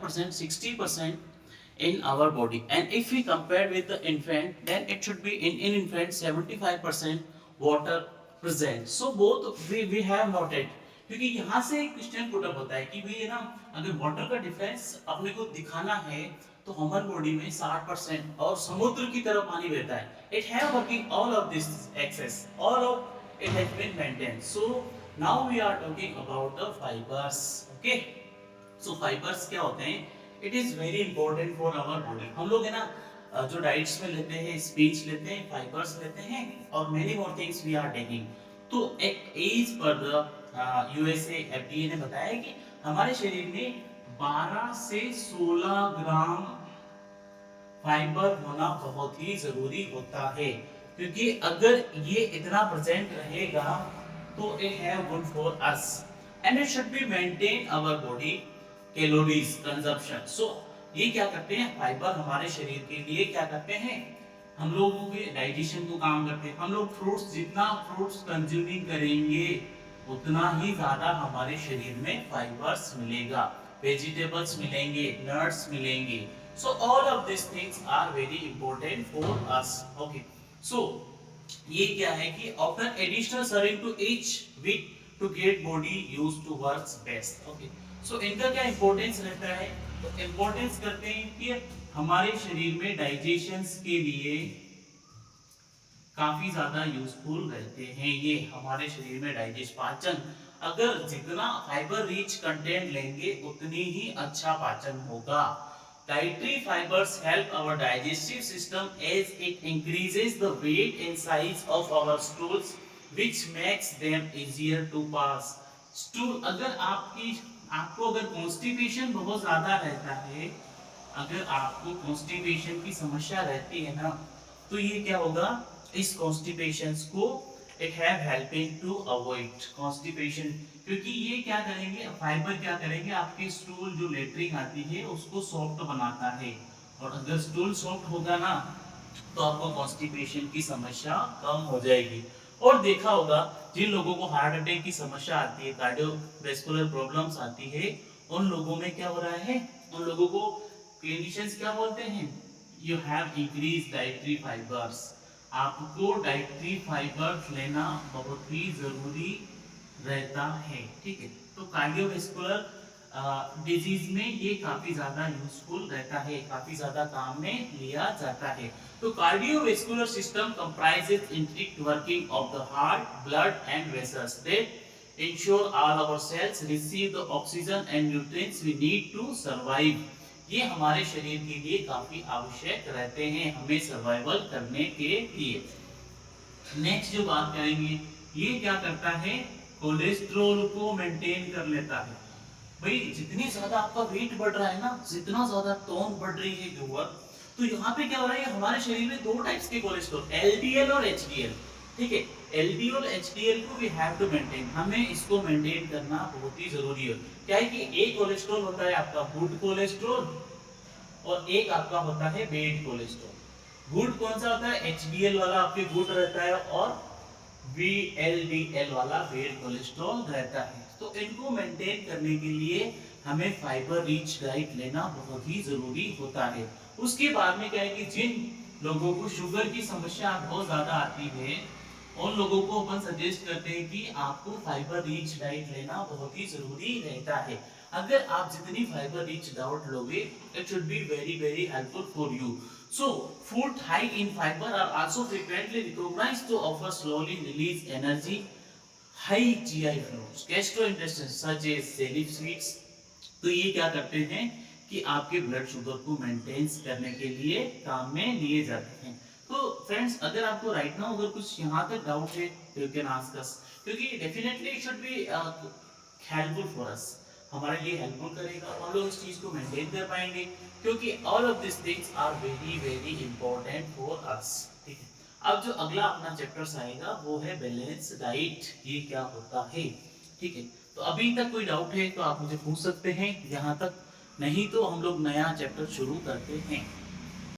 60% in our body, and if we compare with the infant, then it should be in infant 75% water present. So both we have noted, क्योंकि यहाँ से question put up होता है कि भाई ना, अगर वाटर का डिफरेंस अपने को दिखाना है तो ह्यूमन बॉडी में 60% और समुद्र की तरफ पानी बहता है. It have working all of this access, all of it has been maintain. So now we are talking about the fibres. Okay, so fibres क्या होते हैं? It is very important for our body. हम लोग है ना जो diets में लेते हैं, स्पीच लेते हैं, फाइबर्स लेते हैं और many more things we are taking. तो एक as per the USA FDA ने बताया कि हमारे शरीर में 12 से 16 ग्राम फाइबर होना बहुत ही जरूरी होता है, क्योंकि अगर ये इतना प्रेजेंट रहेगा तो it have good for us and it should be maintain our body calories consumption. So ये क्या करते हैं? फाइबर हमारे शरीर के लिए क्या करते हैं? हम लोगों के डाइजेशन को काम करते हैं. हम लोग फ्रूट्स, जितना फ्रूट्स कंज्यूमिंग करेंगे उतना ही ज्यादा हमारे शरीर में फाइबर्स मिलेगा, वेजिटेबल्स मिलेंगे, नट्स मिलेंगे. So all of this things are very important for us. Okay, so ये क्या है कि offer additional serving to each week to get body used to works best. Okay, so इनका क्या इंपॉर्टेंस रहता है? तो इंपॉर्टेंस करते हैं कि हमारे शरीर में डाइजेशन के लिए काफी ज्यादा यूजफुल रहते हैं. ये हमारे शरीर में डाइजेस्ट, पाचन, अगर जितना फाइबर रिच कंटेंट लेंगे उतनी ही अच्छा पाचन होगा. Dietary fibres help our digestive system as it increases the weight and size of our stools which makes them easier to pass. Stool, अगर आपको अगर कॉन्स्टिपेशन बहुत ज्यादा रहता है, अगर आपको कॉन्स्टिपेशन की समस्या रहती है ना, तो ये क्या होगा? इस कॉन्स्टिपेशन को it have helping to avoid constipation, क्योंकि ये क्या करेंगे? फाइबर क्या करेंगे? आपके स्टूल जो लेटरिन आती है उसको सॉफ्ट बनाता है, और अगर स्टूल सॉफ्ट होगा ना तो आपको कॉन्स्टिपेशन की समस्या कम हो जाएगी. और देखा होगा जिन लोगों को हार्ट अटैक की समस्या आती है, कार्डियोवैस्कुलर प्रॉब्लम्स आती है, उन लोगों में क्या हो रहा है? उन लोगों को क्लिनिशियंस क्या बोलते हैं? You have increase dietary fibres. आपको डाइटरी फाइबर्स लेना बहुत ही जरूरी रहता है. ठीक है, तो कार्डियोवैस्कुलर डिजीज में ये काफी ज्यादा यूजफुल रहता है, काफी ज्यादा काम में लिया जाता है. तो cardiovascular system comprises intricate working of the heart, blood and vessels that ensure all our cells receive the oxygen and nutrients we need to survive. ये हमारे शरीर के लिए काफी आवश्यक रहते हैं हमें सर्वाइवल करने के लिए. नेक्स्ट जो बात करेंगे, ये क्या करता है? कोलेस्ट्रॉल को मेंटेन कर लेता है. भाई जितनी ज्यादा आपका वेट बढ़ रहा है ना, जितना ज्यादा टोन बढ़ रही है लीवर, तो यहाँ पे क्या हो रहा है? हमारे शरीर में दो टाइप्स के कोलेस्ट्रॉल, एलडीएल और एचडीएल. ठीक है, एलडीएल और एचडीएल को वी हैव टू मेंटेन. हमें इसको मेंटेन करना बहुत ही जरूरी है. क्या है कि एक कोलेस्ट्रॉल होता है आपका गुड कोलेस्ट्रॉल और एक आपका होता है बैड कोलेस्ट्रॉल. गुड कौन सा होता है? एचडीएल वाला आपके गुड रहता है और वीएलडीएल वाला बैड कोलेस्ट्रॉल रहता है. तो इनको मेंटेन करने के लिए हमें फाइबर रिच डाइट लेना बहुत ही जरूरी होता है. उसके बाद में क्या है कि जिन लोगों को शुगर की समस्या बहुत ज्यादा आती है, उन लोगों को अपन सजेस्ट करते हैं कि आपको फाइबर रिच डाइट लेना बहुत ही जरूरी रहता है. अगर आप जितनी फाइबर रिच डाइट लोगे, it should be very very helpful for you. So, food high in fiber are also frequently recognized to offer slowly release energy. High GI fluids, gastrointestinal such as salic sweets. तो ये क्या करते हैं कि आपके blood sugar को maintain करने के लिए काम में लिए जाते हैं. तो फ्रेंड्स, अगर आपको राइट नाउ अगर कुछ यहाँ तक डाउट है तो यू कैन आस्क अस, क्योंकि definitely it should be helpful for us. हमारे लिए हेल्पफुल करेगा, हम लोग इस चीज को मेंटेन कर पाएंगे, क्योंकि all of this things are very very important for us. ठीक है, अब जो अगला अपना चैप्टर्स आएगा वो है बैलेंस डाइट. ये क्या होता है? ठीक है, तो अभी तक कोई डाउट है तो आप मुझे पूछ सकते हैं यहाँ तक, नहीं तो हम लोग नया चैप्टर शुरू करते हैं.